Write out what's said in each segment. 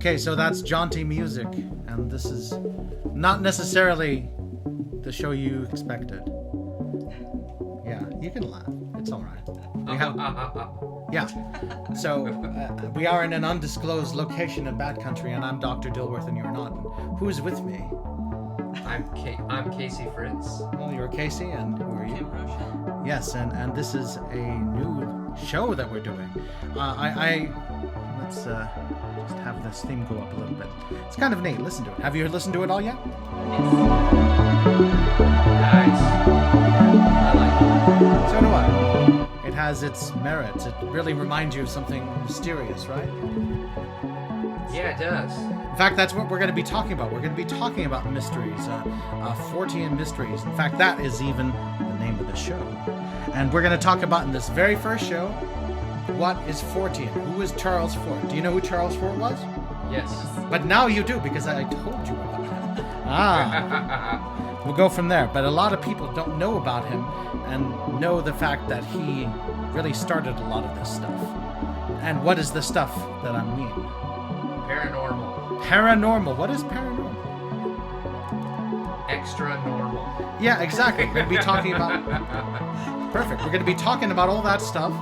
Okay, so that's jaunty music, and this is not necessarily the show you expected. Yeah, you can laugh. It's all right. Yeah. So we are in an undisclosed location in Bad Country, and I'm Dr. Dilworth, and you're not. And who's with me? I'm Casey Fritz. Well, you're Casey, and who are you? Kim Rochelle. Yes, and this is a new show that we're doing. Let's just have this theme go up a little bit. It's kind of neat. Listen to it. Have you listened to it all yet? Nice. I like it. So do I. It has its merits. It really reminds you of something mysterious, right? Yeah, it does. In fact, that's what we're going to be talking about. We're going to be talking about mysteries, Fortean Mysteries. In fact, that is even the name of the show. And we're going to talk about in this very first show, what is Fortean? Who is Charles Fort? Do you know who Charles Fort was? Yes. But now you do, because I told you about it. We'll go from there. But a lot of people don't know about him and know the fact that he really started a lot of this stuff. And what is the stuff that I mean? Paranormal. Paranormal. What is paranormal? Extra normal. Yeah, exactly. We're going to be talking about... Perfect. We're going to be talking about all that stuff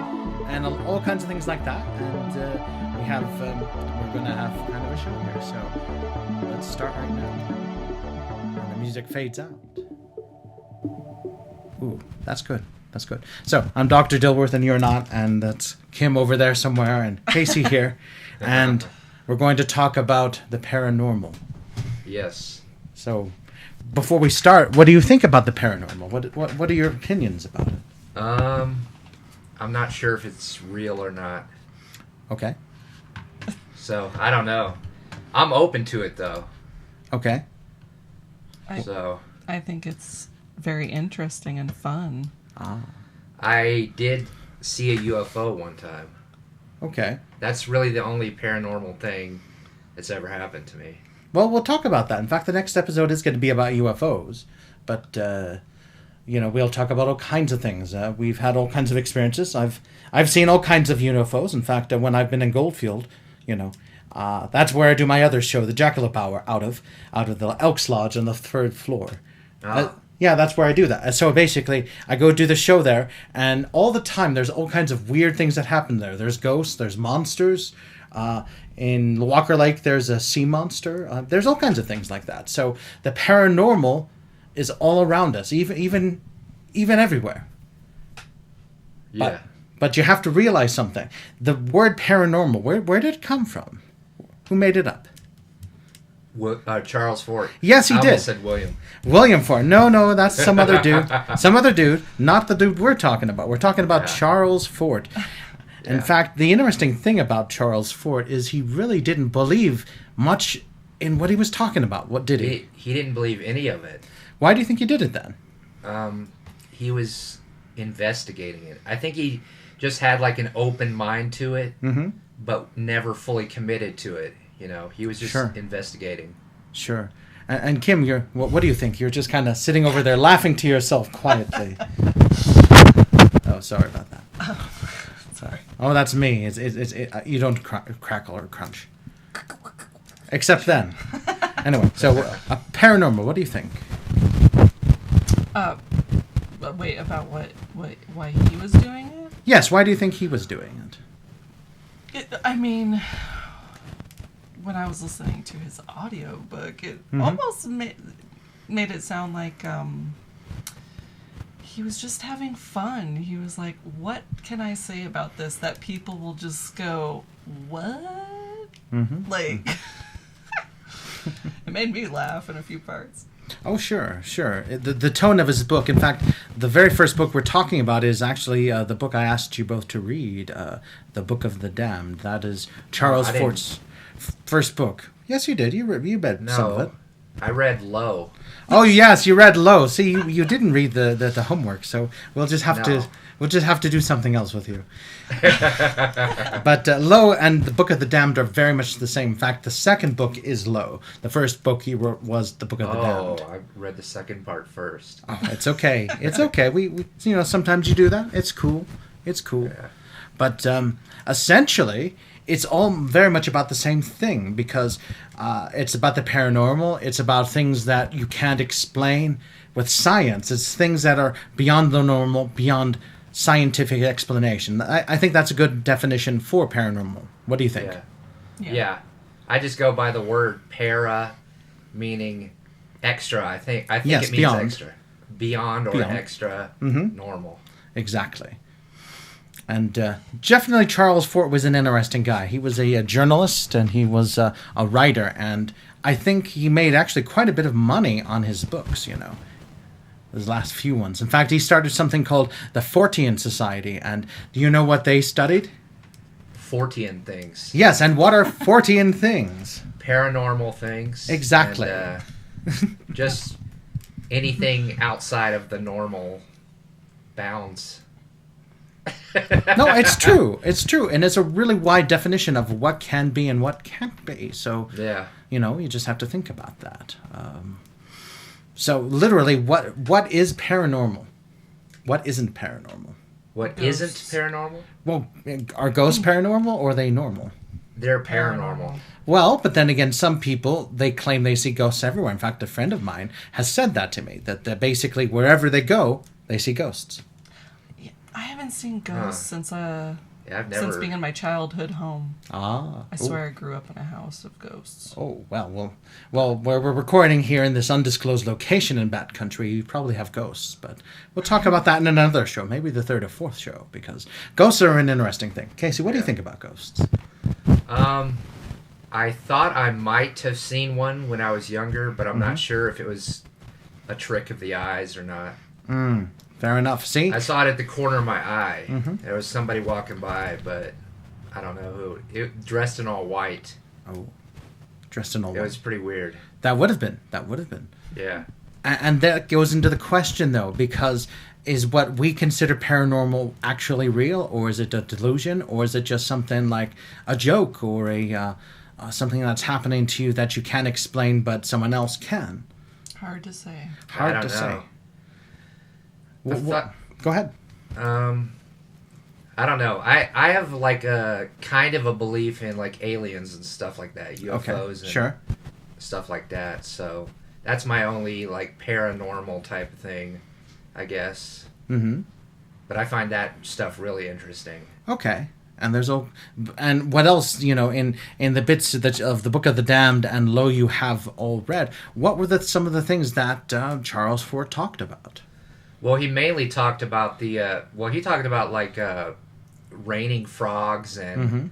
and all kinds of things like that. And we're going to have kind of a show here. So let's start right now. And the music fades out. Ooh, that's good. That's good. So I'm Dr. Dilworth, and you're not. And that's Kim over there somewhere, and Casey here. And we're going to talk about the paranormal. Yes. So, before we start, what do you think about the paranormal? What are your opinions about it? I'm not sure if it's real or not. Okay. So, I don't know. I'm open to it, though. Okay. I think it's very interesting and fun. Ah. I did see a UFO one time. Okay. That's really the only paranormal thing that's ever happened to me. Well, we'll talk about that. In fact, the next episode is going to be about UFOs. But, we'll talk about all kinds of things. We've had all kinds of experiences. I've seen all kinds of UFOs. In fact, when I've been in Goldfield, that's where I do my other show, the Jackalope Hour, out of the Elks Lodge on the 3rd floor. Yeah, that's where I do that. So basically, I go do the show there, and all the time there's all kinds of weird things that happen there. There's ghosts, there's monsters. In Walker Lake, there's a sea monster. There's all kinds of things like that. So the paranormal is all around us, even everywhere. Yeah. But you have to realize something. The word paranormal, where did it come from? Who made it up? Charles Fort. Yes, he did. I almost said William. William Fort. No, that's some other dude. Some other dude, not the dude we're talking about. We're talking about Charles Fort. Yeah. In fact, the interesting thing about Charles Fort is he really didn't believe much in what he was talking about. What did he? He didn't believe any of it. Why do you think he did it then? He was investigating it. I think he just had like an open mind to it, but never fully committed to it. He was just investigating. Sure. And Kim, what do you think? You're just kind of sitting over there laughing to yourself quietly. Oh, sorry about that. Sorry. Oh, that's me. You don't crackle or crunch. Except then. Anyway, so paranormal, what do you think? Wait, about why he was doing it? Yes, why do you think he was doing it? I mean, when I was listening to his audiobook, it almost made it sound like he was just having fun. He was like, what can I say about this that people will just go, what? Like, it made me laugh in a few parts. Oh, sure. The tone of his book, in fact, the very first book we're talking about is actually the book I asked you both to read, The Book of the Damned. That is Charles Fort's first book. Yes, you did. You read some of it. I read Low. Oh, yes, you read Low. See, you didn't read the homework, so we'll just have to do something else with you. But Low and the Book of the Damned are very much the same. In fact, the second book is Low. The first book he wrote was the Book of the Damned. Oh, I read the second part first. Oh, it's okay. It's okay. We sometimes you do that. It's cool. Yeah. But essentially, it's all very much about the same thing, because it's about the paranormal. It's about things that you can't explain with science. It's things that are beyond the normal, beyond scientific explanation. I think that's a good definition for paranormal. What do you think? Yeah. I just go by the word para, meaning extra. I think yes, it means beyond. Extra. Beyond or extra normal. Exactly. And definitely Charles Fort was an interesting guy. He was a journalist, and he was a writer, and I think he made actually quite a bit of money on his books, his last few ones. In fact, he started something called the Fortean Society, and do you know what they studied? Fortean things. Yes, and what are Fortean things? Paranormal things. Exactly. And, just anything outside of the normal bounds. No, it's true. It's true. And it's a really wide definition of what can be and what can't be. So, you just have to think about that. So, literally, what is paranormal? What isn't paranormal? What isn't paranormal? Well, are ghosts paranormal, or are they normal? They're paranormal. Well, but then again, some people, they claim they see ghosts everywhere. In fact, a friend of mine has said that to me, that basically wherever they go, they see ghosts. I haven't seen ghosts since I've never... since being in my childhood home. Ah. I swear I grew up in a house of ghosts. Oh, well, we're recording here in this undisclosed location in Bat Country. You probably have ghosts, but we'll talk about that in another show, maybe the third or fourth show, because ghosts are an interesting thing. Casey, what do you think about ghosts? I thought I might have seen one when I was younger, but I'm not sure if it was a trick of the eyes or not. Fair enough. See? I saw it at the corner of my eye. There was somebody walking by, but I don't know who. It dressed in all white. Oh. Dressed in all white. It was pretty weird. That would have been. Yeah. And that goes into the question, though, because is what we consider paranormal actually real, or is it a delusion, or is it just something like a joke, or a something that's happening to you that you can't explain but someone else can? Hard to say. Hard to say. Go ahead. I don't know. I have like a kind of a belief in like aliens and stuff like that, UFOs and stuff like that. So that's my only like paranormal type of thing, I guess. But I find that stuff really interesting. Okay. And and what else, in the bits of the Book of the Damned and Lo You Have all read, what were some of the things that Charles Fort talked about? Well, he mainly talked about he talked about like raining frogs and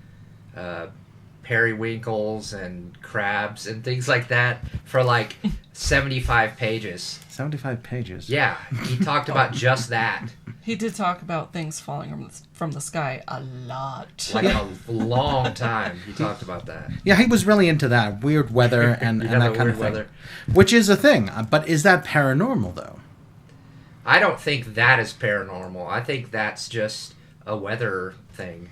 periwinkles and crabs and things like that for like 75 pages. 75 pages? Yeah, he talked about just that. He did talk about things falling from the sky a lot. Like a long time he talked about that. Yeah, he was really into that. Weird weather and that kind of thing. Weather. Which is a thing. But is that paranormal, though? I don't think that is paranormal. I think that's just a weather thing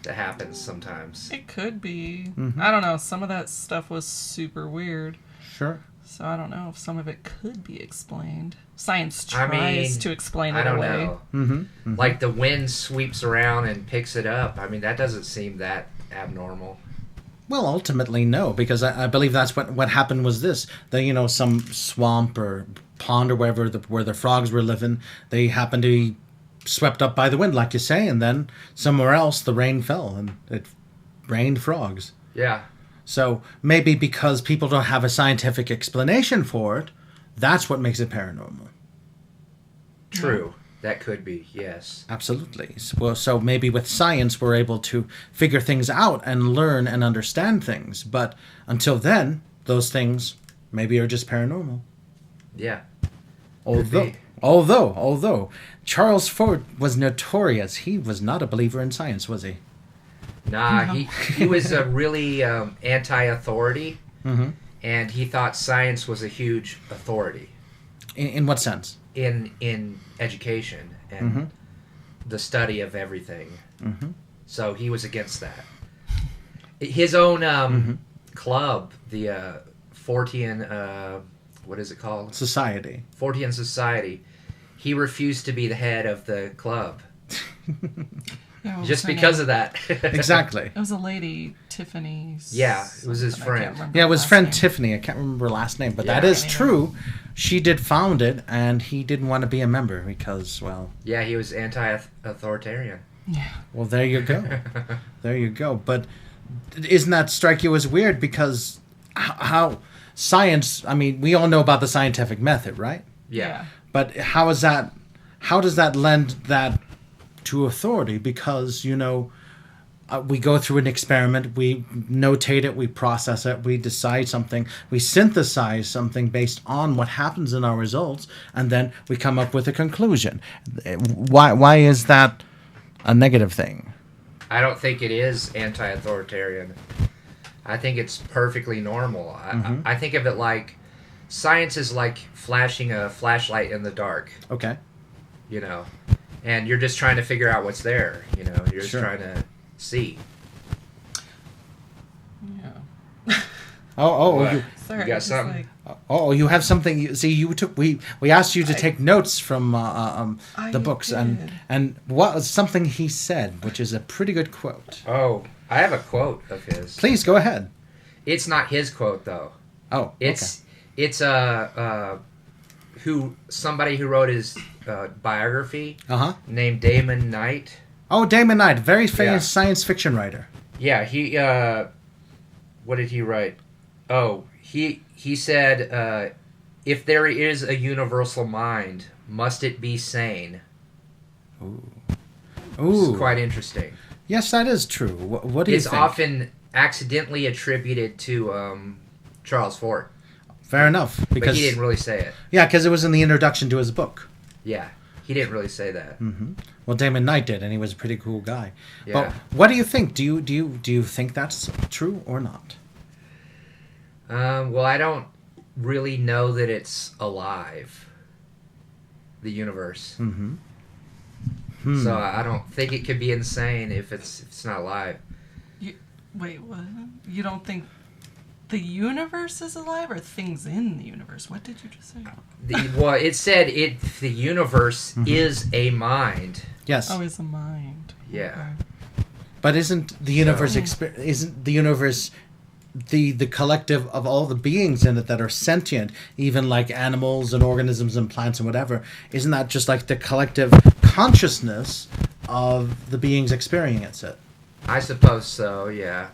that happens sometimes. It could be. I don't know. Some of that stuff was super weird. Sure. So I don't know if some of it could be explained. Science tries to explain it away. I don't know. Like the wind sweeps around and picks it up. I mean, that doesn't seem that abnormal. Well, ultimately, no, because I believe that's what happened was this. Some swamp or pond or wherever where the frogs were living, they happened to be swept up by the wind, like you say, and then somewhere else the rain fell and it rained frogs. Yeah. So maybe because people don't have a scientific explanation for it, that's what makes it paranormal. True. That could be, yes. Absolutely. So maybe with science we're able to figure things out and learn and understand things. But until then, those things maybe are just paranormal. Yeah. Although Charles Fort was notorious, he was not a believer in science, was he? Nah, he was a really anti-authority, and he thought science was a huge authority. In what sense? In education and the study of everything. So he was against that. His own club, the Fortean, what is it called? Society. Fortean Society. He refused to be the head of the club. Yeah, just because of that. Exactly. It was a lady, Tiffany. Yeah, it was his friend. Yeah, it was friend Tiffany. I can't remember her last name, but that is true. She did found it, and he didn't want to be a member because, well... Yeah, he was anti-authoritarian. Yeah. Well, there you go. There you go. But isn't that strike you as weird? Because how science... I mean, we all know about the scientific method, right? Yeah. But how does that lend that to authority? Because, we go through an experiment, we notate it, we process it, we decide something, we synthesize something based on what happens in our results, and then we come up with a conclusion. Why is that a negative thing? I don't think it is anti-authoritarian. I think it's perfectly normal. I think of it like science is like flashing a flashlight in the dark. Okay. And you're just trying to figure out what's there. You're just trying to see. Yeah. You got something? You have something. We asked you to take notes from the books, did. and what was something he said, which is a pretty good quote. Oh, I have a quote of his. Please go ahead. It's not his quote though. Oh, it's somebody who wrote his biography. Named Damon Knight. Oh, Damon Knight, very famous science fiction writer. Yeah, he. What did he write? Oh, he said, "If there is a universal mind, must it be sane?" Ooh. It's quite interesting. Yes, that is true. What do you think? It's often accidentally attributed to Charles Fort. Fair enough, but he didn't really say it. Yeah, because it was in the introduction to his book. Yeah, he didn't really say that. Mm-hmm. Well, Damon Knight did, and he was a pretty cool guy. Yeah. But what do you think? Do you think that's true or not? Well, I don't really know that it's alive. The universe. Mm-hmm. So I don't think it could be insane if it's not alive. Wait, what? You don't think the universe is alive, or things in the universe? What did you just say? Well, it said the universe is a mind. Yes. Oh, it's a mind. Yeah. Okay. But isn't the universe the collective of all the beings in it that are sentient, even like animals and organisms and plants and whatever? Isn't that just like the collective consciousness of the beings experiencing it? I suppose so. Yeah.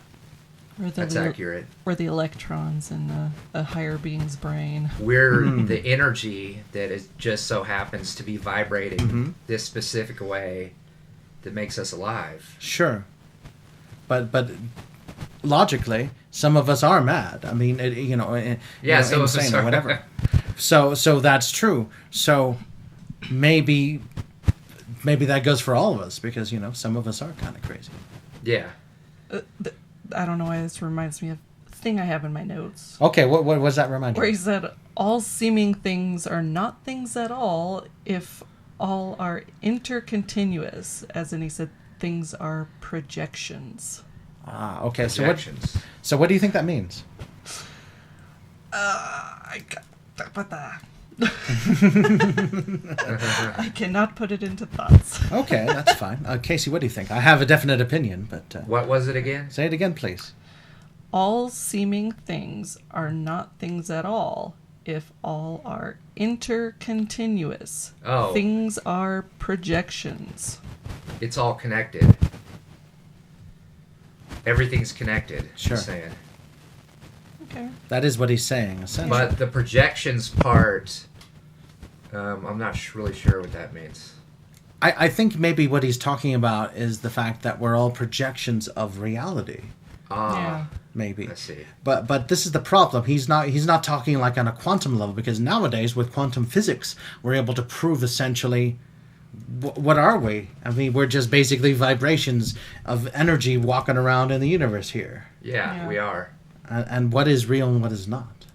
That's accurate. We're the electrons in a higher being's brain. We're the energy that is just so happens to be vibrating this specific way that makes us alive. Sure. But logically, some of us are mad. I mean, insane or whatever. So that's true. So maybe that goes for all of us because some of us are kind of crazy. Yeah. I don't know why this reminds me of a thing I have in my notes. Okay, what does that remind you? Where he said, all seeming things are not things at all if all are intercontinuous. As in, he said, things are projections. Ah, okay. Projections. So what do you think that means? I cannot put it into thoughts. Okay, that's fine. Casey, what do you think? I have a definite opinion, but... what was it again? Say it again, please. All seeming things are not things at all if all are intercontinuous. Oh. Things are projections. It's all connected. Everything's connected. Sure. He's saying. Okay. That is what he's saying, essentially. But the projections part, I'm not really sure what that means. I think maybe what he's talking about is the fact that we're all projections of reality. Yeah. Maybe. I see. But this is the problem. He's not talking like on a quantum level, because nowadays with quantum physics, we're able to prove essentially what are we? I mean, we're just basically vibrations of energy walking around in the universe here. Yeah. We are. And what is real and what is not.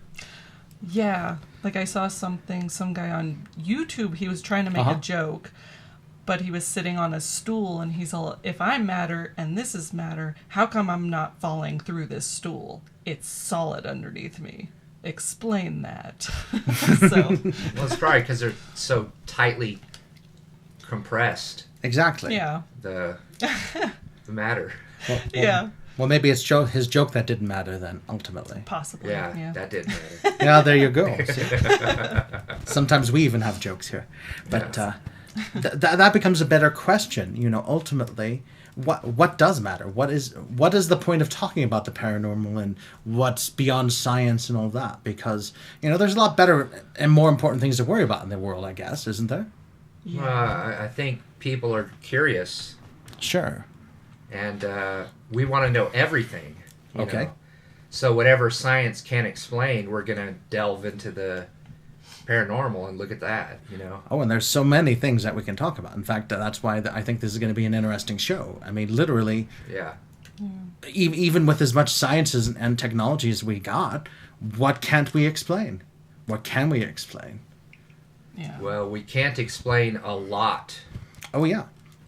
Yeah. Like I saw some guy on YouTube, he was trying to make a joke, but he was sitting on a stool and he's all, if I'm matter and this is matter, how come I'm not falling through this stool? It's solid underneath me. Explain that. Well, it's probably because they're so tightly compressed. Exactly. Yeah. the matter. Well, maybe it's his joke that didn't matter then, ultimately. Possibly. Yeah, that did matter. Yeah, there you go. Sometimes we even have jokes here. But that becomes a better question. Ultimately, what does matter? What is the point of talking about the paranormal and what's beyond science and all that? Because, there's a lot better and more important things to worry about in the world, I guess, isn't there? Yeah. I think people are curious. Sure. And we want to know everything. You Okay. know? So whatever science can't explain, we're going to delve into the paranormal and look at that, Oh, and there's so many things that we can talk about. In fact, that's why I think this is going to be an interesting show. I mean, literally, Yeah. even with as much sciences and technology as we got, what can't we explain? What can we explain? Yeah. Well, we can't explain a lot. Oh, yeah.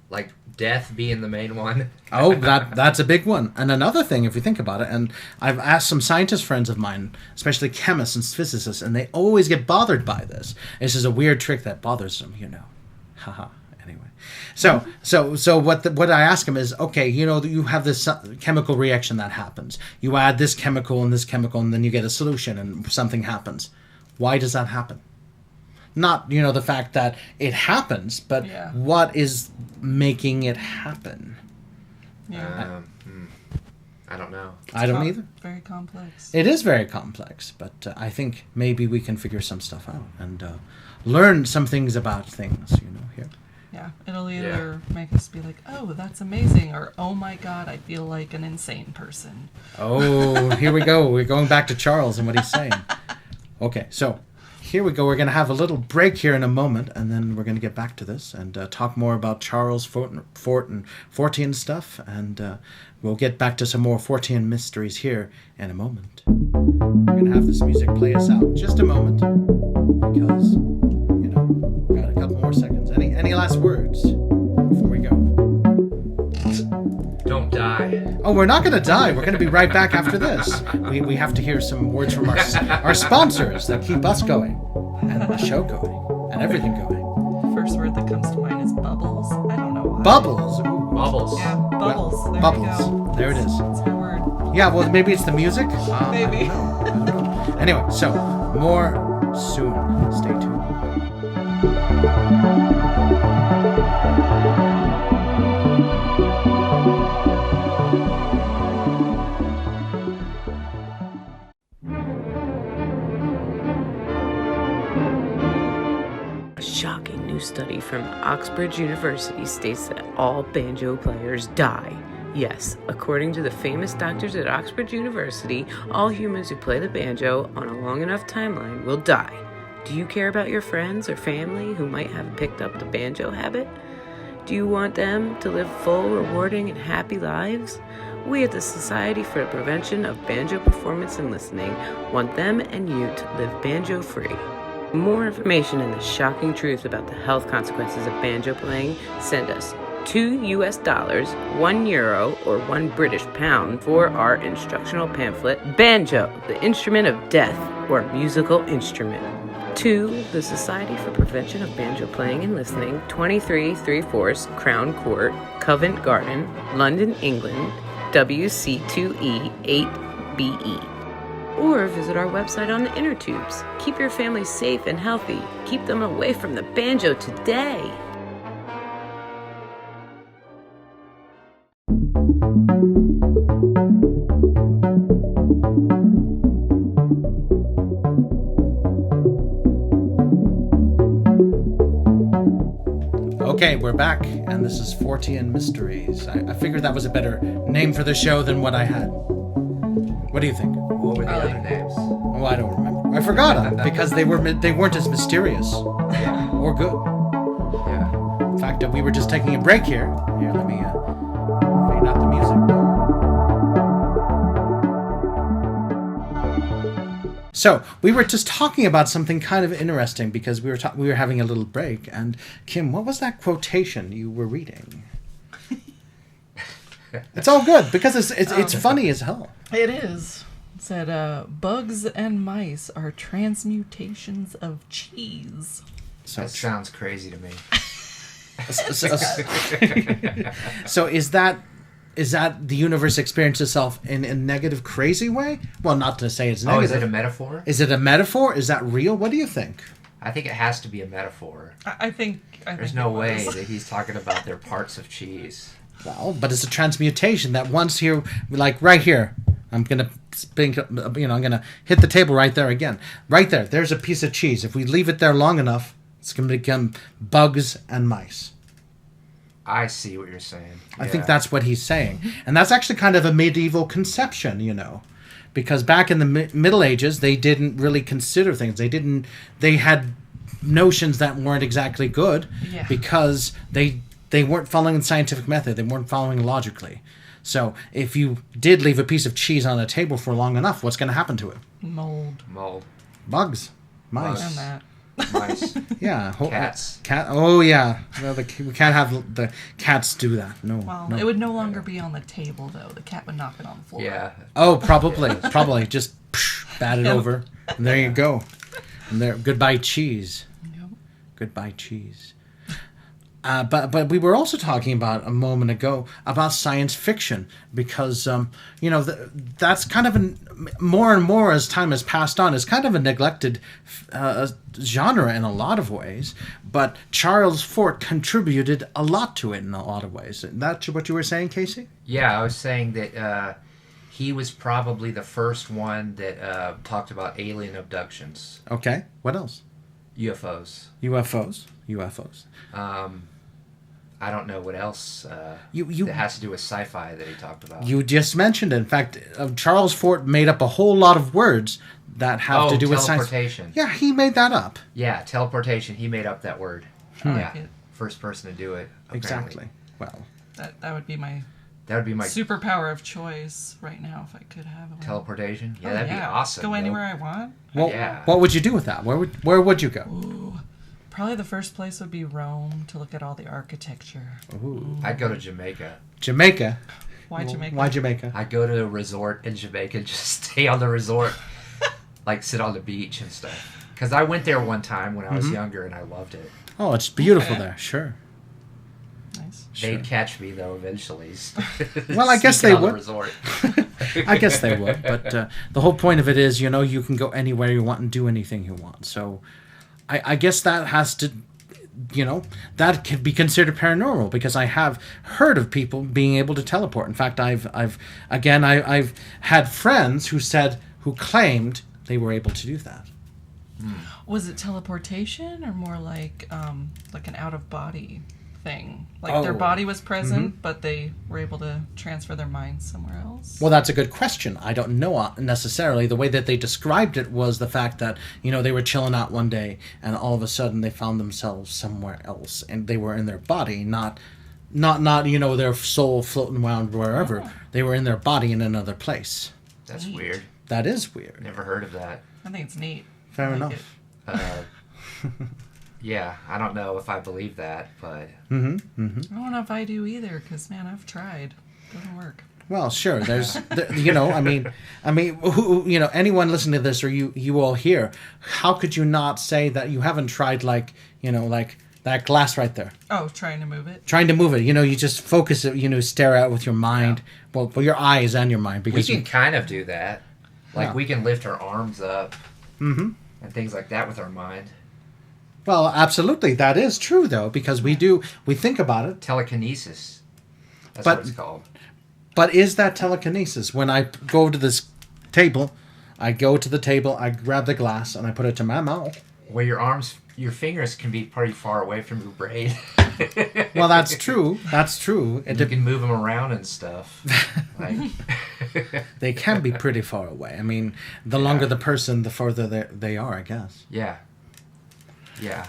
Like death being the main one. Oh, that's a big one. And another thing, if you think about it, and I've asked some scientist friends of mine, especially chemists and physicists, and they always get bothered by this. This is a weird trick that bothers them, Haha. Anyway, so what I ask them is, okay, you have this chemical reaction that happens. You add this chemical, and then you get a solution, and something happens. Why does that happen? Not, the fact that it happens, but what is making it happen? Yeah. I don't know. I don't either. Very complex. It is very complex, but I think maybe we can figure some stuff out and learn some things about things, here. Yeah, it'll either make us be like, oh, that's amazing, or oh my God, I feel like an insane person. Oh, here we go. We're going back to Charles and what he's saying. Okay, so here we go. We're going to have a little break here in a moment, and then we're going to get back to this and talk more about Charles Fort and Fortean stuff, and we'll get back to some more Fortean Mysteries here in a moment. We're going to have this music play us out just a moment, because, we've got a couple more seconds. Any last words before we go? Don't die. Oh, we're not going to die. We're going to be right back after this. We have to hear some words from our sponsors that keep us going, and the show going, and everything going. First word that comes to mind is bubbles. I don't know why. Bubbles. Ooh. Bubbles. Yeah, bubbles. Well, there bubbles. You go. There it is. It's my word. Yeah, well, maybe it's the music. Maybe. I don't know. Anyway, so more soon. Stay tuned. Shocking new study from Oxbridge University states that all banjo players die. Yes, according to the famous doctors at Oxbridge University, all humans who play the banjo on a long enough timeline will die. Do you care about your friends or family who might have picked up the banjo habit? Do you want them to live full, rewarding, and happy lives? We at the Society for the Prevention of Banjo Performance and Listening want them and you to live banjo-free. For more information and the shocking truth about the health consequences of banjo playing, send us $2 US, €1, or £1 for our instructional pamphlet, Banjo, the Instrument of Death, or Musical Instrument. To the Society for Prevention of Banjo Playing and Listening, 23 3/4 Crown Court, Covent Garden, London, England, WC2E 8BE. Or visit our website on the inner tubes. Keep your family safe and healthy. Keep them away from the banjo today. Okay, we're back, and this is Fortean Mysteries. I figured that was a better name for the show than what I had. What do you think? What were the other names? Oh, I don't remember. I forgot them because they weren't as mysterious or good. Yeah. In fact, we were just taking a break here. Here, let me fade out the music. So we were just talking about something kind of interesting because we were having a little break. And Kim, what was that quotation you were reading? It's all good because it's funny as hell. It is. It said, bugs and mice are transmutations of cheese. So That sounds crazy to me. So is that the universe experiences itself in a negative, crazy way? Well, not to say it's negative. Oh, is it a metaphor? Is it a metaphor? Is that real? What do you think? I think it has to be a metaphor. I think There's no way that he's talking about their parts of cheese. Well, but it's a transmutation that once here, like right here, I'm gonna I'm gonna hit the table right there again. Right there, there's a piece of cheese. If we leave it there long enough, it's gonna become bugs and mice. I see what you're saying. I think that's what he's saying. And that's actually kind of a medieval conception, because back in the Middle Ages, they didn't really consider things. They had notions that weren't exactly good because they weren't following the scientific method. They weren't following logically. So if you did leave a piece of cheese on a table for long enough, what's going to happen to it? Mold. Bugs. Mice. And that. Mice. Yeah. Cats. Oh, yeah. Well, we can't have the cats do that. No. Well, no. it would no longer be on the table, though. The cat would knock it on the floor. Yeah. Oh, probably. Probably. Just bat it over. And there you go. And there. Goodbye, cheese. Yep. Goodbye, cheese. But we were also talking about a moment ago about science fiction because that's kind of more and more as time has passed on is kind of a neglected genre in a lot of ways. But Charles Fort contributed a lot to it in a lot of ways. That's what you were saying, Casey? Yeah, I was saying that he was probably the first one that talked about alien abductions. Okay. What else? UFOs. I don't know what else that has to do with sci-fi that he talked about. You just mentioned it. In fact, Charles Fort made up a whole lot of words that have to do with science. Teleportation. Yeah, he made that up. Yeah, teleportation. He made up that word. Yeah, first person to do it. Apparently. Exactly. Well, that would be my superpower of choice right now if I could have one. Teleportation. Yeah, that'd be awesome. Go anywhere I want. Well, what would you do with that? Where would you go? Ooh. Probably the first place would be Rome to look at all the architecture. Ooh. I'd go to Jamaica. Jamaica? Why Jamaica? Why Jamaica? I'd go to a resort in Jamaica and just stay on the resort. Like sit on the beach and stuff. Because I went there one time when I was younger and I loved it. Oh, it's beautiful there. Sure. Nice. They'd catch me though eventually. Well, I guess they would. The resort. I guess they would. But the whole point of it is, you can go anywhere you want and do anything you want. So I guess that has to, that can be considered paranormal because I have heard of people being able to teleport. In fact, I've had friends who claimed they were able to do that. Was it teleportation or more like an out of body thing? Like their body was present, but they were able to transfer their mind somewhere else? Well, that's a good question. I don't know necessarily. The way that they described it was the fact that, they were chilling out one day and all of a sudden they found themselves somewhere else and they were in their body, not their soul floating around wherever. Oh. They were in their body in another place. That's weird. That is weird. Never heard of that. I think it's neat. Fair enough. Yeah, I don't know if I believe that, but... I don't know if I do either, because, man, I've tried. It doesn't work. Well, sure. There's, anyone listening to this or you all here, how could you not say that you haven't tried, like that glass right there? Oh, trying to move it? Trying to move it. You just focus it, stare out with your mind. Yeah. Well, your eyes and your mind. Because we can kind of do that. Like, we can lift our arms up and things like that with our mind. Well, absolutely. That is true, though, because we think about it. Telekinesis. That's what it's called. But is that telekinesis? When I go to this table, I grab the glass, and I put it to my mouth. Well, your fingers can be pretty far away from your brain. Well, that's true. That's true. You can move them around and stuff. They can be pretty far away. I mean, the longer the person, the further they are, I guess. Yeah. Yeah.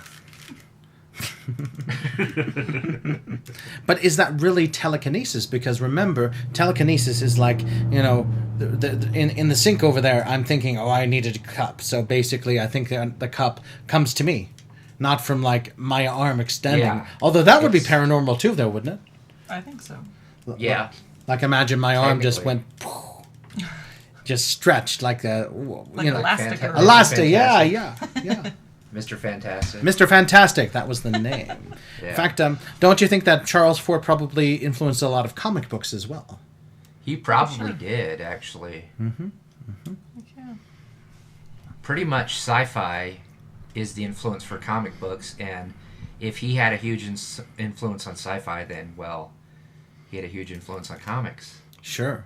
But is that really telekinesis? Because remember, telekinesis is like, in the sink over there, I'm thinking, I needed a cup. So basically, I think the cup comes to me, not from like my arm extending. Yeah. Although that would be paranormal too, though, wouldn't it? I think so. Yeah. Like imagine my arm just went, just stretched like elastic. Elastic, yeah. Mr. Fantastic. Mr. Fantastic, that was the name. Yeah. In fact, don't you think that Charles Fort probably influenced a lot of comic books as well? He probably did, actually. Mm-hmm. Yeah. Pretty much sci-fi is the influence for comic books, and if he had a huge influence on sci-fi, then, well, he had a huge influence on comics. Sure.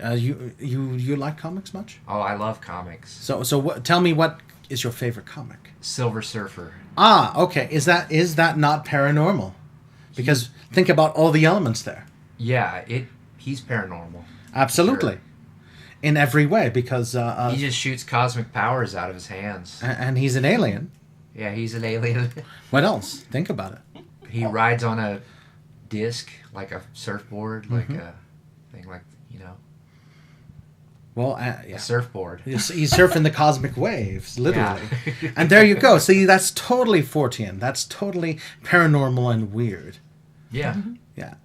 You like comics much? Oh, I love comics. So tell me, what is your favorite comic? Silver Surfer. Ah, okay. Is that not paranormal? Because think about all the elements there. Yeah, he's paranormal. Absolutely. Sure. In every way, because he just shoots cosmic powers out of his hands. And he's an alien. Yeah, he's an alien. What else? Think about it. He rides on a disc, like a surfboard, like a thing, like, Well, yeah. A surfboard. He's surfing the cosmic waves, literally. Yeah. And there you go. See, that's totally Fortean. That's totally paranormal and weird. Yeah. Yeah.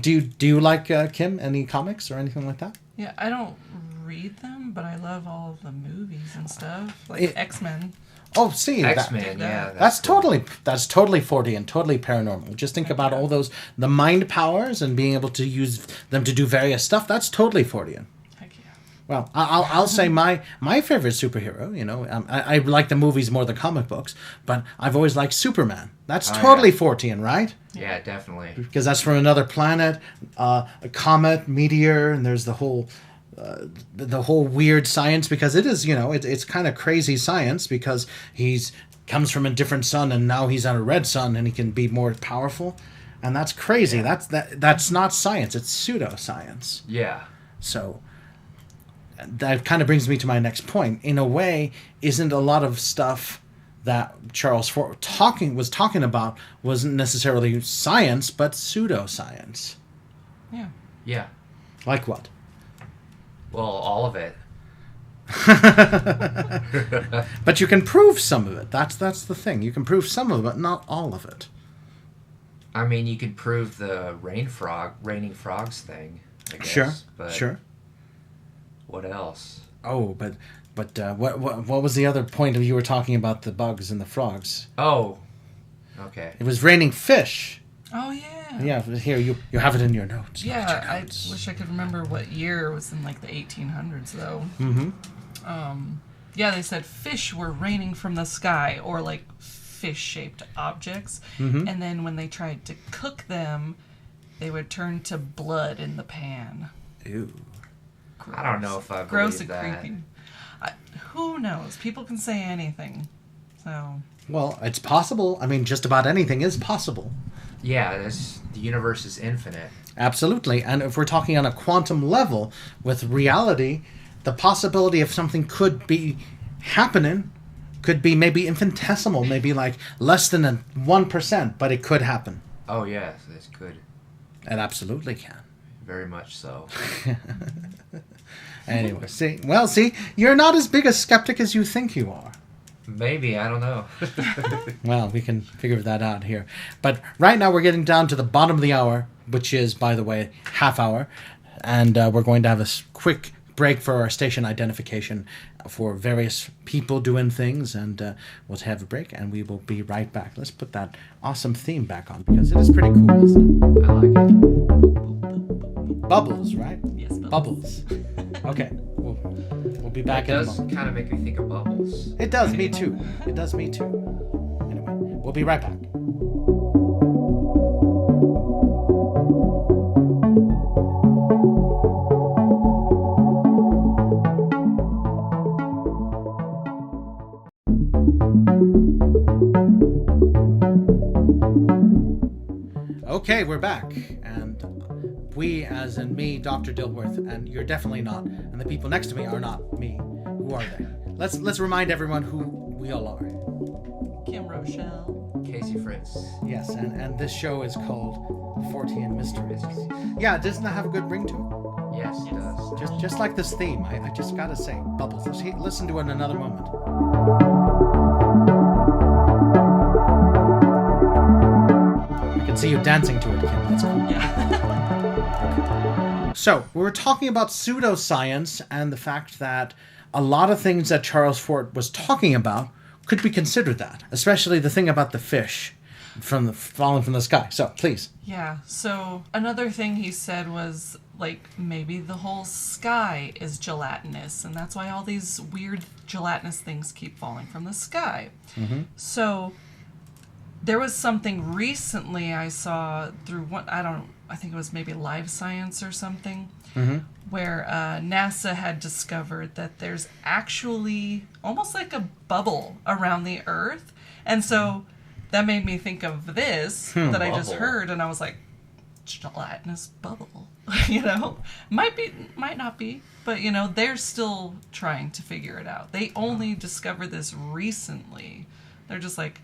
Do you like, Kim, any comics or anything like that? Yeah, I don't read them, but I love all the movies and stuff. Like X-Men. Oh, see, X-Men, yeah. That's cool. totally Fortean, totally paranormal. Just think about all the mind powers and being able to use them to do various stuff. That's totally Fortean. Well, I'll say my favorite superhero, I like the movies more than comic books, but I've always liked Superman. That's totally Fortean, right? Yeah, definitely. Because that's from another planet, a comet, meteor, and there's the whole weird science, because it is, it's kind of crazy science, because he's comes from a different sun and now he's on a red sun and he can be more powerful, and that's crazy. Yeah. That's not science, it's pseudoscience. Yeah. So that kind of brings me to my next point. In a way, isn't a lot of stuff that Charles Fort was talking about wasn't necessarily science, but pseudoscience? Yeah. Yeah. Like what? Well, all of it. But you can prove some of it. That's the thing. You can prove some of it, but not all of it. I mean, you can prove the raining frogs thing, I guess. Sure. But Sure. What else? Oh, but what was the other point of you were talking about the bugs and the frogs? Oh, okay. It was raining fish. Oh yeah. Yeah, here you have it in your notes. Yeah, I wish I could remember what year. It was in like the 1800s though. Mm-hmm. Yeah, they said fish were raining from the sky, or like fish-shaped objects, and then when they tried to cook them, they would turn to blood in the pan. Ew. Gross. I don't know if I Gross believe and that. creepy. Who knows? People can say anything. So. Well, it's possible. I mean, just about anything is possible. Yeah, the universe is infinite. Absolutely. And if we're talking on a quantum level with reality, the possibility of something could be happening could be maybe infinitesimal, maybe like less than 1%, but it could happen. Oh, yes, it could. It absolutely can. Very much so. Anyway, see, you're not as big a skeptic as you think you are. Maybe, I don't know. Well, we can figure that out here. But right now we're getting down to the bottom of the hour, which is, by the way, half hour. And we're going to have a quick break for our station identification for various people doing things. And we'll have a break, and we will be right back. Let's put that awesome theme back on, because it is pretty cool, isn't it? I like it. Bubbles, right? Yes, Bubbles. Okay. We'll be back It in a does moment. kind of make me think of bubbles. It does me too. Anyway, we'll be right back. Okay, we're back, and we, as in me, Dr. Dilworth, and you're definitely not, and the people next to me are not me. Who are they? Let's remind everyone who we all are. Kim Rochelle. Casey Fritz. Yes, and this show is called Fortean Mysteries. Yeah, doesn't that have a good ring to it? Yes, it does. Just like this theme, I just gotta say, Bubbles. Let's listen to it in another moment. I can see you dancing to it, Kim. That's cool. Yeah. So, we were talking about pseudoscience and the fact that a lot of things that Charles Fort was talking about could we consider that? Especially the thing about the fish falling from the sky. So, please. Yeah, so another thing he said was, like, maybe the whole sky is gelatinous, and that's why all these weird gelatinous things keep falling from the sky. Mm-hmm. So, there was something recently I saw through I think it was maybe Live Science or something, where NASA had discovered that there's actually almost like a bubble around the Earth, and so that made me think of this that I just heard, and I was like, gelatinous bubble, might not be, but they're still trying to figure it out. They only discovered this recently. They're just like,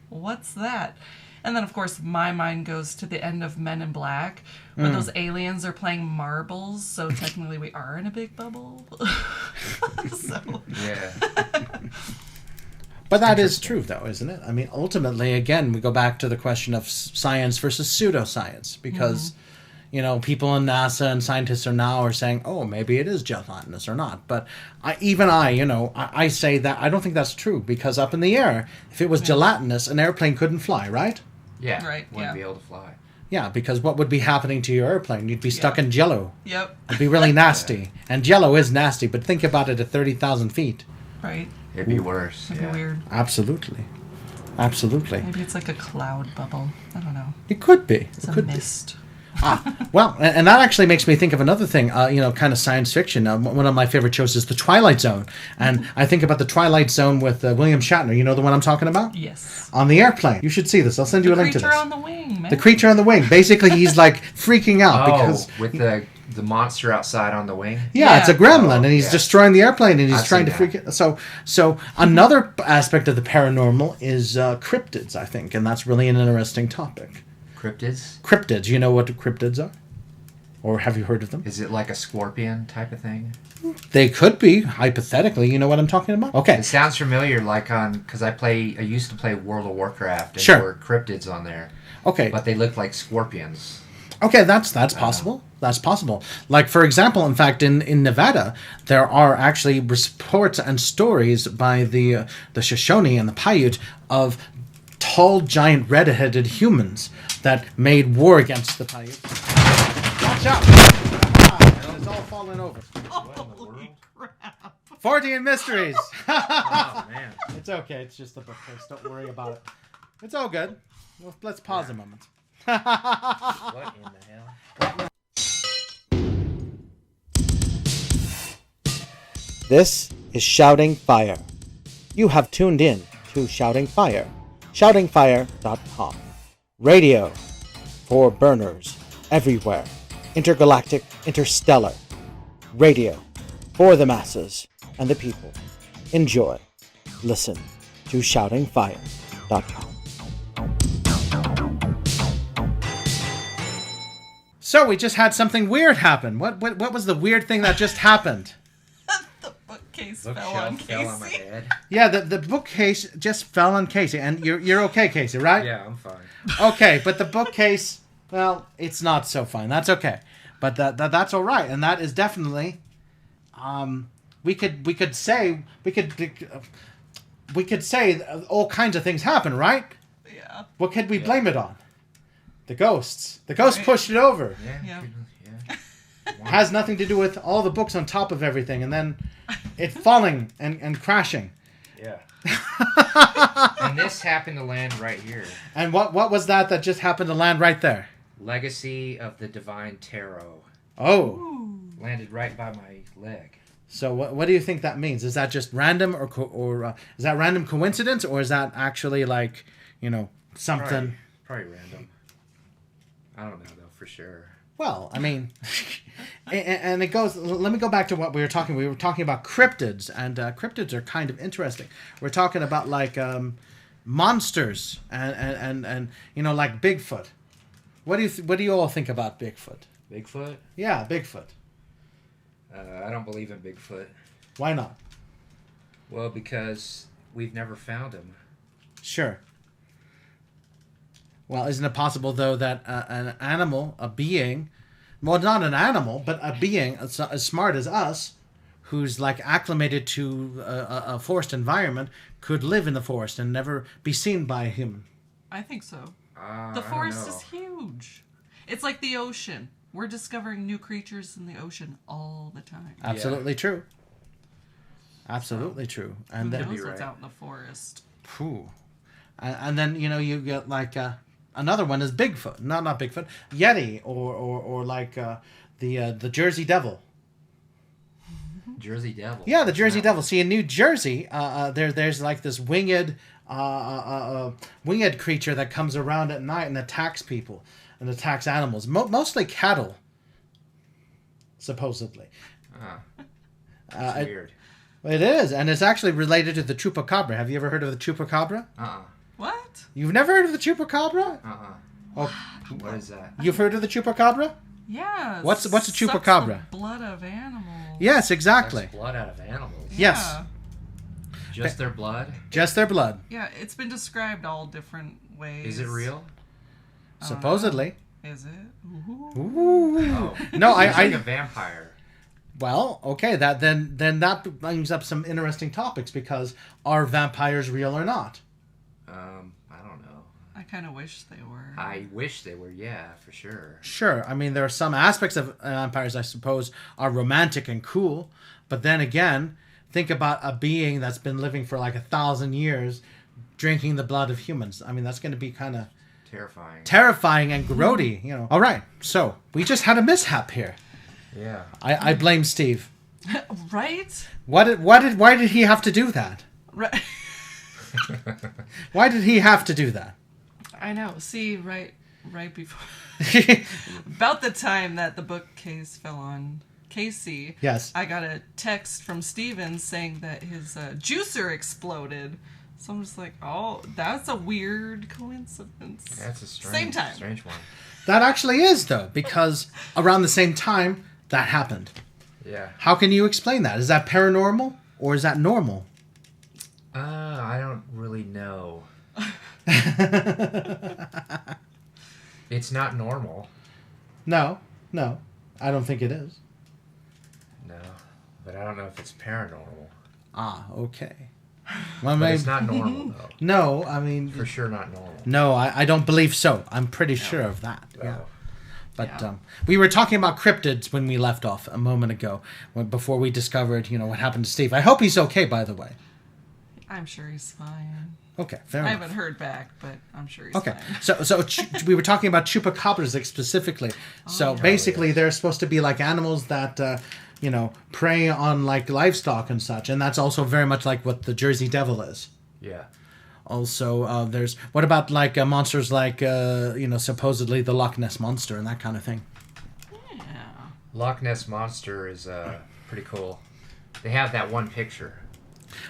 what's that? And then, of course, my mind goes to the end of Men in Black, where those aliens are playing marbles, so technically we are in a big bubble. Yeah. But that is true, though, isn't it? I mean, ultimately, again, we go back to the question of science versus pseudoscience, because, people in NASA and scientists are saying, oh, maybe it is gelatinous or not. But I say that I don't think that's true, because up in the air, if it was gelatinous, an airplane couldn't fly, right? Yeah, right. Wouldn't be able to fly. Yeah, because what would be happening to your airplane? You'd be stuck in Jell-O. Yep. It'd be really nasty. And Jell-O is nasty, but think about it at 30,000 feet. Right. It'd be worse. It'd be weird. Absolutely. Maybe it's like a cloud bubble. I don't know. It could be. It's a mist. Well, and that actually makes me think of another thing, kind of science fiction. One of my favorite shows is The Twilight Zone. And I think about The Twilight Zone with William Shatner. You know the one I'm talking about? Yes. On the airplane. You should see this. I'll send you a link to this. The creature on the wing, man. The creature on the wing. Basically, he's like freaking out because... with the monster outside on the wing? Yeah, it's a gremlin, and he's destroying the airplane, and he's trying to freak it. So another aspect of the paranormal is cryptids, I think, and that's really an interesting topic. Cryptids? Cryptids. You know what cryptids are? Or have you heard of them? Is it like a scorpion type of thing? They could be, hypothetically. You know what I'm talking about? Okay. It sounds familiar, because I used to play World of Warcraft, and Sure. there were cryptids on there. Okay. But they looked like scorpions. Okay, that's possible. That's possible. Like, for example, in fact, in Nevada, there are actually reports and stories by the Shoshone and the Paiute of tall, giant, red-headed humans that made war against the Paiute. Watch out! It's all falling over. Holy crap. Fortean Mysteries! Oh, man. It's okay. It's just the bookcase. Don't worry about it. It's all good. Well, let's pause a moment. What in the hell? This is Shouting Fire. You have tuned in to Shouting Fire. ShoutingFire.com. Radio for burners everywhere. Intergalactic, interstellar. Radio for the masses and the people. Enjoy. Listen to ShoutingFire.com. So we just had something weird happen. What was the weird thing that just happened? The bookcase fell on Casey. Fell on my head. Yeah, the bookcase just fell on Casey, and you're okay, Casey, right? Yeah, I'm fine. Okay, but the bookcase, well, it's not so fine. That's okay, but that's all right, and that is definitely, we could say all kinds of things happen, right? Yeah. What could we blame it on? The ghosts. The ghosts pushed it over. Yeah. It has nothing to do with all the books on top of everything, and then it falling and crashing. Yeah. And this happened to land right here. And what was that just happened to land right there? Legacy of the Divine Tarot. Oh. Ooh. Landed right by my leg. So what do you think that means? Is that just random, or is that random coincidence, or is that actually like, something? Probably random. I don't know though for sure. Well, I mean, and it goes. Let me go back to what we were talking. We were talking about cryptids, and cryptids are kind of interesting. We're talking about like monsters and like Bigfoot. What do you all think about Bigfoot? Bigfoot? Yeah, Bigfoot. I don't believe in Bigfoot. Why not? Well, because we've never found him. Sure. Well, isn't it possible, though, that an animal, a being, well, not an animal, but a being as smart as us, who's like acclimated to a forest environment could live in the forest and never be seen by him. I think so. The forest is huge. It's like the ocean. We're discovering new creatures in the ocean all the time. Absolutely true. Absolutely true. And Who then knows what's out in the forest? Phew. And then, you know, you get like another one is Bigfoot. Not Bigfoot. Yeti or like the Jersey Devil. Jersey Devil. Yeah, the Jersey Devil. See, in New Jersey, there's like this winged creature that comes around at night and attacks people and attacks animals, mostly cattle, supposedly. That's weird. It is, and it's actually related to the chupacabra. Have you ever heard of the chupacabra? What? You've never heard of the chupacabra? Oh, what is that? You've heard of the chupacabra? Yeah. What's a chupacabra? The blood of animals. Yes, exactly. Sucks blood out of animals. Yes. Just their blood? Just their blood. Yeah, it's been described all different ways. Is it real? Supposedly. Is it? Ooh. Oh. No, It's like a vampire. Well, okay, then that brings up some interesting topics, because are vampires real or not? I don't know. I kind of wish they were. I wish they were, yeah, for sure. Sure. I mean, there are some aspects of vampires, I suppose, are romantic and cool, but then again, think about a being that's been living for like 1,000 years drinking the blood of humans. I mean, that's going to be kind of terrifying and grody, you know. All right, so we just had a mishap here. Yeah. I blame Steve. Right? Why did he have to do that? Right. Why did he have to do that? I know. See, right before, about the time that the bookcase fell on Casey, yes, I got a text from Steven saying that his juicer exploded. So I'm just like, oh, that's a weird coincidence. That's a strange one. That actually is, though, because around the same time that happened. Yeah. How can you explain that? Is that paranormal or is that normal? I don't really know. It's not normal. No, I don't think it is. No, but I don't know if it's paranormal. Ah, okay. Well, but it's not normal, though. No, I mean... For sure not normal. No, I don't believe so. I'm pretty sure of that. No. Yeah. But we were talking about cryptids when we left off a moment ago, before we discovered, you know, what happened to Steve. I hope he's okay, by the way. I'm sure he's fine. Okay, fair enough. I haven't heard back, but I'm sure he's fine. So we were talking about chupacabras specifically. Basically, they're supposed to be like animals that, you know, prey on like livestock and such, and that's also very much like what the Jersey Devil is. Yeah. Also, there's what about like monsters like you know, supposedly the Loch Ness monster and that kind of thing. Yeah. Loch Ness monster is pretty cool. They have that one picture.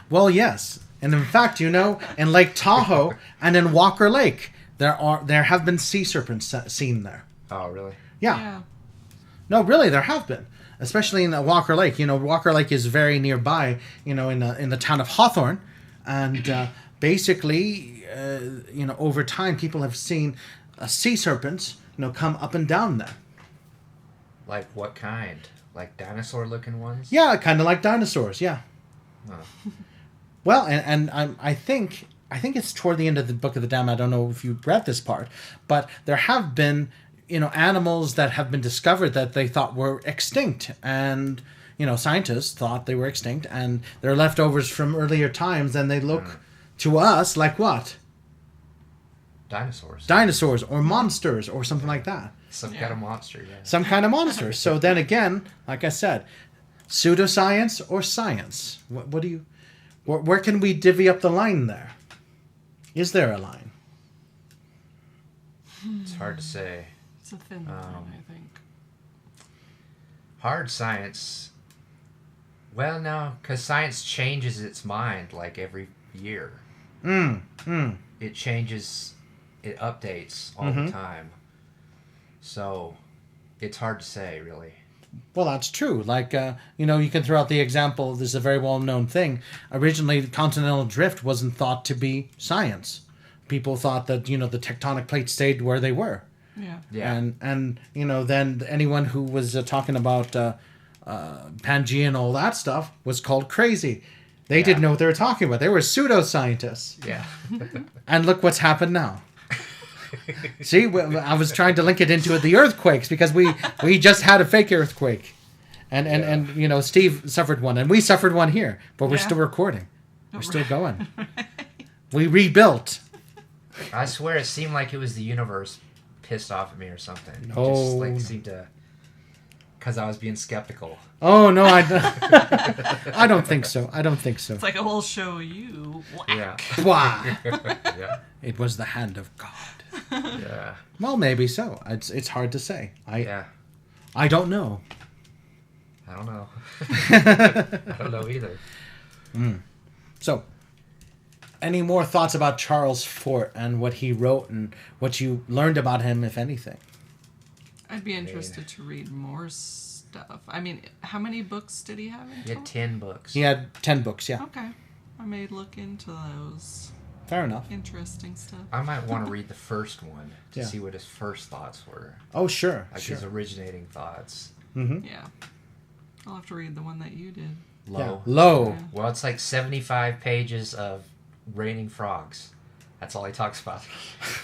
Well, yes. And in fact, you know, in Lake Tahoe and in Walker Lake, there have been sea serpents seen there. Oh, really? Yeah. No, really, there have been, especially in Walker Lake. You know, Walker Lake is very nearby. You know, in the town of Hawthorne, and basically, you know, over time, people have seen sea serpents, you know, come up and down there. Like what kind? Like dinosaur-looking ones? Yeah, kind of like dinosaurs. Yeah. Oh. Well, and I think it's toward the end of the Book of the Damned. I don't know if you read this part, but there have been, you know, animals that have been discovered that they thought were extinct, and you know, scientists thought they were extinct, and they're leftovers from earlier times, and they look to us like what? Dinosaurs or monsters or something like that. Some kind of monster, yeah. Some kind of monster. So then again, like I said, pseudoscience or science? What do you? Where can we divvy up the line there? Is there a line? It's hard to say. It's a thin line, I think. Hard science. Well, no, because science changes its mind like every year. It changes, it updates all the time. So, it's hard to say, really. Well, that's true. Like, you know, you can throw out the example, this is a very well-known thing. Originally, the continental drift wasn't thought to be science. People thought that, you know, the tectonic plates stayed where they were. Yeah. And you know, then anyone who was talking about Pangea and all that stuff was called crazy. They didn't know what they were talking about. They were pseudoscientists. Yeah. And look what's happened now. See, I was trying to link it into the earthquakes because we just had a fake earthquake. And you know, Steve suffered one, and we suffered one here, but we're still recording. We're still going. We rebuilt. I swear it seemed like it was the universe pissed off at me or something. It Oh. just like seemed to... Because I was being skeptical. Oh, no, I don't think so. I don't think so. It's like, we'll show you. Yeah. Why? Yeah. It was the hand of God. Yeah. Well, maybe so. It's hard to say. I don't know. I don't know. I don't know either. So, any more thoughts about Charles Fort and what he wrote and what you learned about him, if anything? I'd be interested to read more stuff. I mean, how many books did he have in He had 10 books. He had 10 books, yeah. Okay. I may look into those. Fair enough. Interesting stuff. I might want to read the first one to Yeah. see what his first thoughts were. Oh, sure. Like sure. his originating thoughts. Mm-hmm. Yeah. I'll have to read the one that you did. Low. Yeah. Low. Yeah. Well, it's like 75 pages of raining frogs. That's all he talks about.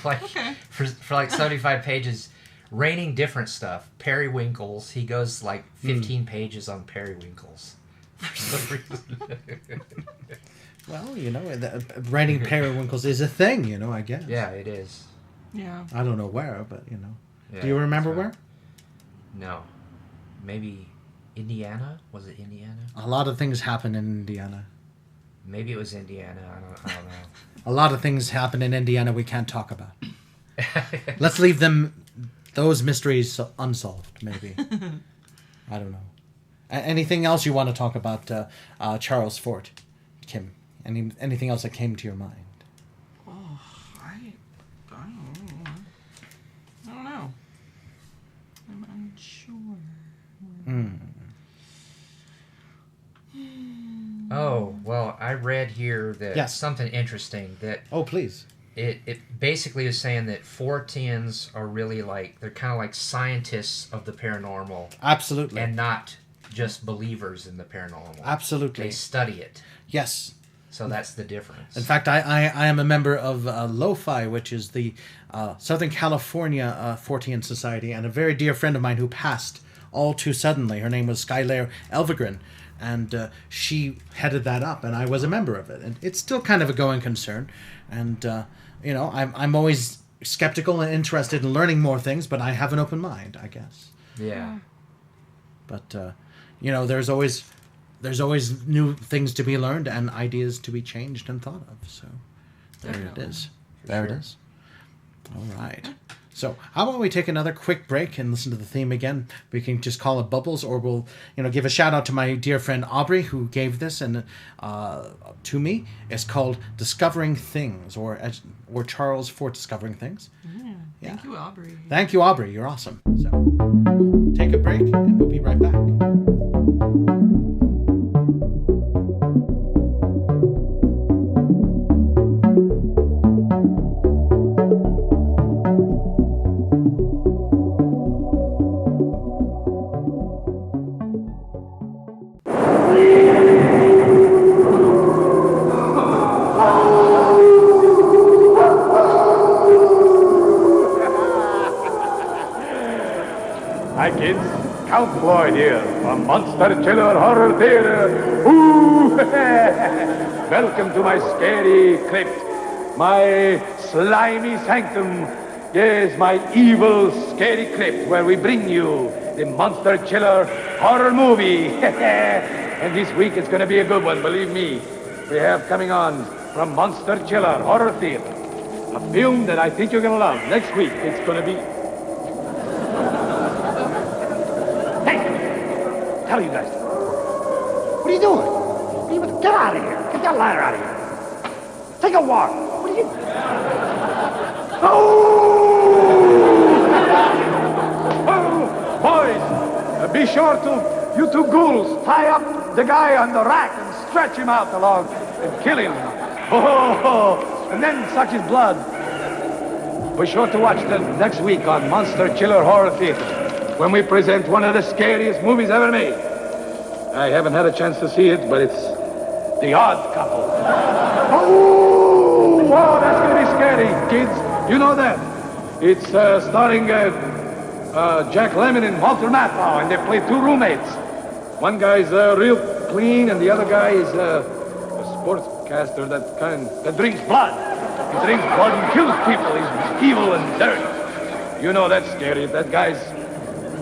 Like Okay. for like 75 pages, raining different stuff. Periwinkles. He goes like 15 pages on periwinkles. For some reason. Well, you know, raining periwinkles is a thing, you know, I guess. Yeah, it is. Yeah. I don't know where, but, you know. Yeah, Do you remember so- where? No. Maybe Indiana? Was it Indiana? A lot of things happen in Indiana. Maybe it was Indiana. I don't know. A lot of things happen in Indiana we can't talk about. Let's leave those mysteries unsolved, maybe. I don't know. Anything else you want to talk about Charles Fort, Kim? Anything else that came to your mind? Oh, I don't know. I'm unsure. Oh, well, I read here that Yes. something interesting that Oh, please. it basically is saying that Foreteans are really like, they're kind of like scientists of the paranormal Absolutely. and not just believers in the paranormal. Absolutely. They study it. Yes. So that's the difference. In fact, I am a member of Lo-Fi, which is the Southern California Fortean Society, and a very dear friend of mine who passed all too suddenly. Her name was Skylar Elvegren, and she headed that up, and I was a member of it. And it's still kind of a going concern, and you know, I'm always skeptical and interested in learning more things, but I have an open mind, I guess. Yeah. But you know, there's always new things to be learned and ideas to be changed and thought of. So there Definitely. it is. There it is. All right. So how about we take another quick break and listen to the theme again? We can just call it Bubbles, or we'll, you know, give a shout out to my dear friend Aubrey who gave this and to me. It's called Discovering Things, or Charles Fort Discovering Things. Yeah. Thank you, Aubrey. Thank you, Aubrey. You're awesome. So take a break and we'll be right back. Hi, kids. Count Floyd here from Monster Chiller Horror Theater. Ooh! Welcome to my scary crypt, my slimy sanctum. Yes, my evil, scary crypt where we bring you the Monster Chiller Horror Movie. And this week it's going to be a good one, believe me. We have coming on from Monster Chiller Horror Theater, a film that I think you're going to love. Next week it's going to be... Tell you guys. What are you doing? Get out of here. Get that ladder out of here. Take a walk. What are you... Oh! Boys, be sure to, you two ghouls, tie up the guy on the rack and stretch him out along and kill him. Oh, and then suck his blood. Be sure to watch them next week on Monster Chiller Horror Theater, when we present one of the scariest movies ever made, I haven't had a chance to see it, but it's The Odd Couple. Oh, wow, that's going to be scary, kids. You know that. It's starring Jack Lemmon and Walter Matthau, and they play two roommates. One guy's real clean, and the other guy is a sportscaster that drinks blood. He drinks blood and kills people. He's evil and dirty. You know that's scary if that guy's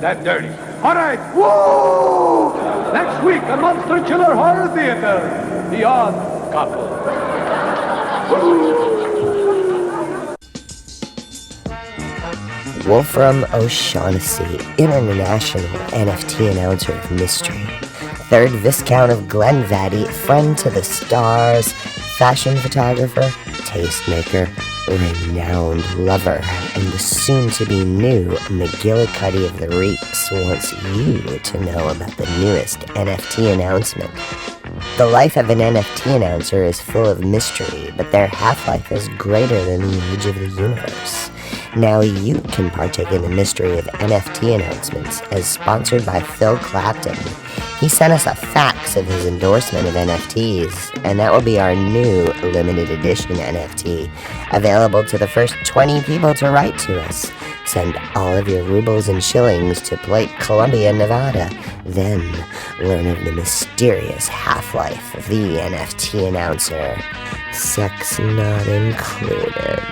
that dirty. All right, woo! Next week, a Monster Chiller Horror Theater, The Odd Couple. Wolfram O'Shaughnessy, international NFT announcer of mystery. 3rd Viscount of Glenvatty, friend to the stars, fashion photographer, tastemaker, renowned lover, and the soon-to-be new McGillicuddy of the Reeks wants you to know about the newest NFT announcement. The life of an NFT announcer is full of mystery, but their half-life is greater than the age of the universe. Now you can partake in the mystery of NFT announcements, as sponsored by Phil Clapton. He sent us a fax of his endorsement of NFTs, and that will be our new limited edition NFT, available to the first 20 people to write to us. Send all of your rubles and shillings to Plate Columbia, Nevada. Then learn of the mysterious half-life of the NFT announcer. Sex not included.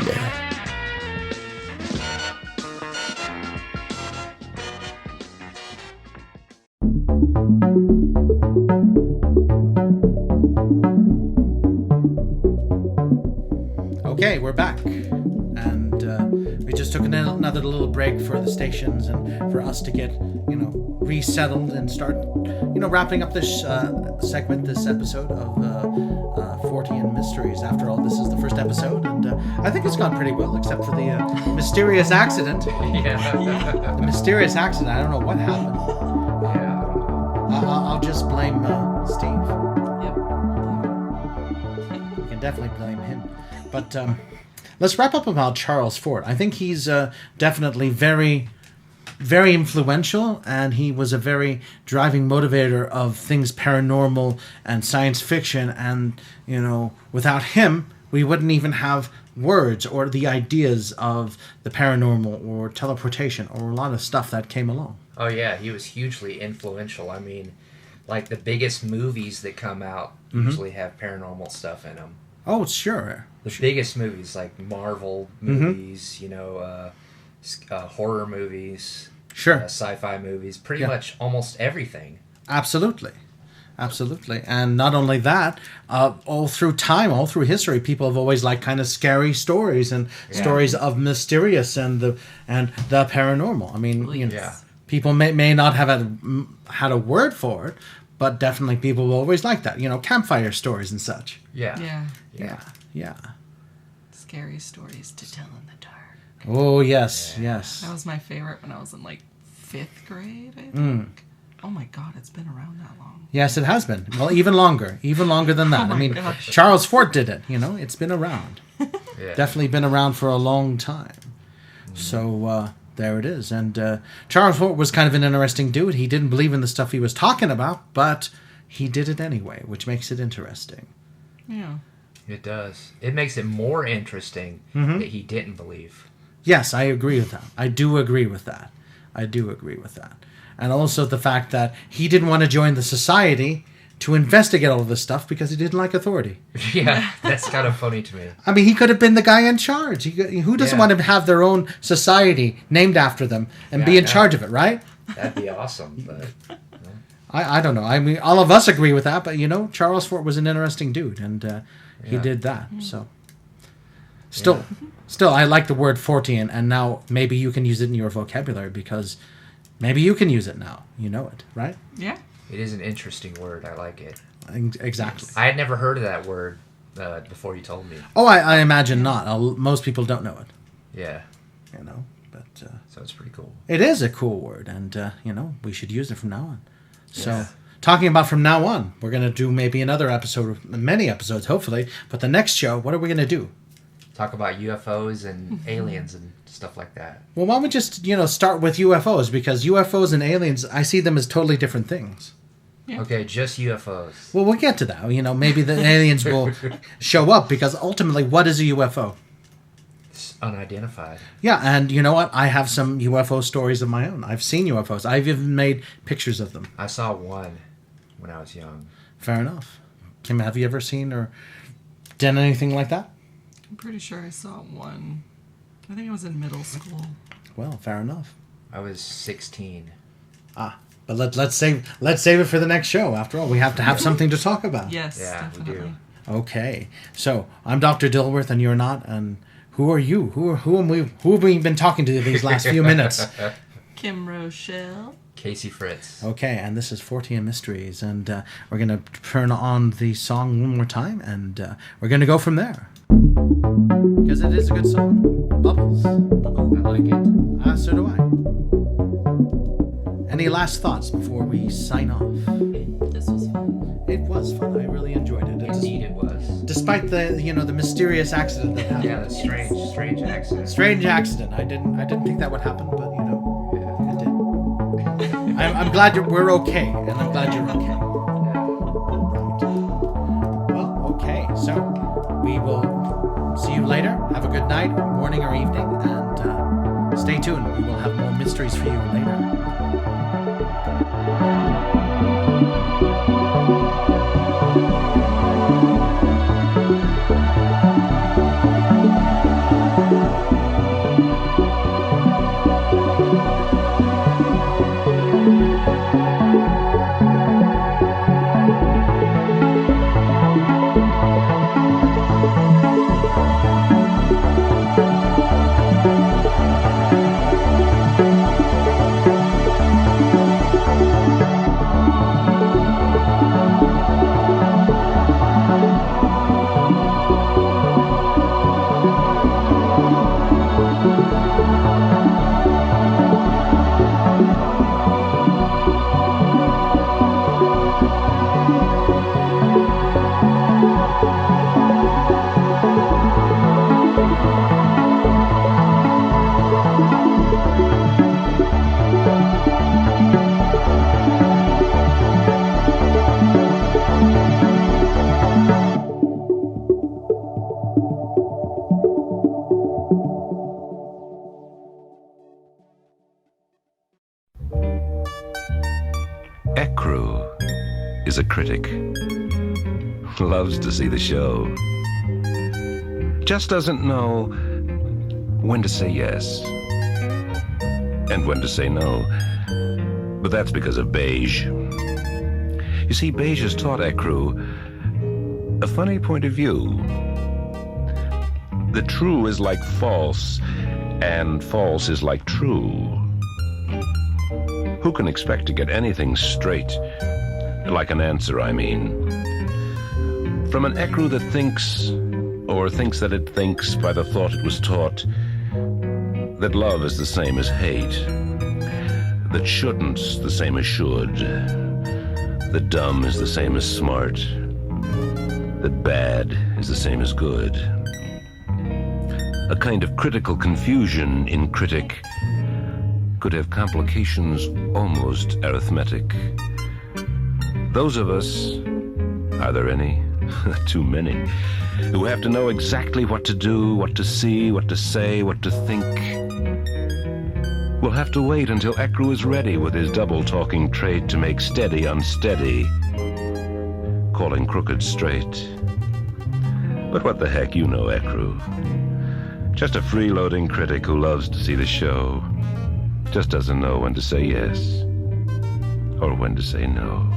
Okay, we're back, and we just took another little break for the stations and for us to get, resettled and start, wrapping up this segment, this episode of Fortean Mysteries. After all, this is the first episode, and I think it's gone pretty well, except for the mysterious accident. Yeah. The mysterious accident. I don't know what happened. Yeah. I'll just blame Steve. Yep. We can definitely blame him. But let's wrap up about Charles Fort. I think he's definitely very, very influential, and he was a very driving motivator of things paranormal and science fiction. And, without him, we wouldn't even have words or the ideas of the paranormal or teleportation or a lot of stuff that came along. Oh, yeah, he was hugely influential. I mean, like the biggest movies that come out usually have paranormal stuff in them. Oh, sure. The biggest movies, like Marvel movies, horror movies, Sure. Sci-fi movies, pretty much almost everything. Absolutely. And not only that, all through time, all through history, people have always liked kind of scary stories and stories of mysterious and the paranormal. I mean, people may not have had a word for it, but definitely people will always like that. Campfire stories and such. Yeah. Scary stories to tell in the dark. Oh, yes. That was my favorite when I was in 5th grade, I think. Oh my God, it's been around that long. Yes, it has been. Well, even longer than that. Gosh. Charles Fort did it. It's been around. Definitely been around for a long time. So there it is. And Charles Fort was kind of an interesting dude. He didn't believe in the stuff he was talking about, but he did it anyway, which makes it interesting. Yeah. It does. It makes it more interesting that he didn't believe. Yes, I agree with that. I do agree with that. And also the fact that he didn't want to join the society to investigate all of this stuff because he didn't like authority. Yeah, that's kind of funny to me. I mean, he could have been the guy in charge. Who doesn't want to have their own society named after them and be in charge of it, right? That'd be awesome, but... I don't know. I mean, all of us agree with that, but Charles Fort was an interesting dude, and he did that. So, still, I like the word Fortean, and now maybe you can use it in your vocabulary because maybe you can use it now. You know it, right? Yeah. It is an interesting word. I like it. Exactly. I had never heard of that word before you told me. Oh, I imagine not. Most people don't know it. Yeah. But so it's pretty cool. It is a cool word, and we should use it from now on. So, talking about from now on, we're going to do maybe another episode, many episodes, hopefully. But the next show, what are we going to do? Talk about UFOs and aliens and stuff like that. Well, why don't we just, start with UFOs? Because UFOs and aliens, I see them as totally different things. Yeah. Okay, just UFOs. Well, we'll get to that. You know, maybe the aliens will show up because ultimately, what is a UFO? It's unidentified. Yeah, and you know what? I have some UFO stories of my own. I've seen UFOs. I've even made pictures of them. I saw one when I was young. Fair enough. Kim, have you ever seen or done anything like that? I'm pretty sure I saw one. I think I was in middle school. Well, fair enough. I was 16. But let's save it for the next show. After all, we have to have something to talk about. Yes, Yeah, definitely. we do. Okay. So I'm Dr. Dilworth, and you're not. And who are you? Who have we been talking to these last few minutes? Kim Rochelle. Casey Fritz. Okay, and this is Fortean Mysteries, and we're gonna turn on the song one more time, and we're gonna go from there because it is a good song. Bubbles. I like it. So do I. Any last thoughts before we sign off? This was fun. It was fun. I really enjoyed it. Indeed it was. Despite the the mysterious accident that happened. Yeah, that's strange accident. Strange accident. I didn't think that would happen, but it did. I'm glad we're okay, and I'm glad you're okay. Well, okay. So we will see you later. Have a good night, morning, or evening, and stay tuned. We will have more mysteries for you later. Ecru is a critic. Loves to see the show. Just doesn't know when to say yes and when to say no. But that's because of Beige. You see, Beige has taught Ecru a funny point of view. The true is like false, and false is like true. Who can expect to get anything straight? Like an answer, I mean. From an Ecru that thinks, or thinks that it thinks by the thought it was taught, that love is the same as hate, that shouldn't's the same as should, that dumb is the same as smart, that bad is the same as good. A kind of critical confusion in critic could have complications almost arithmetic. Those of us, are there any? Too many, who have to know exactly what to do, what to see, what to say, what to think. We'll have to wait until Ecru is ready with his double-talking trait to make steady unsteady, calling crooked straight. But what the heck, you know Ecru. Just a freeloading critic who loves to see the show. Just doesn't know when to say yes or when to say no.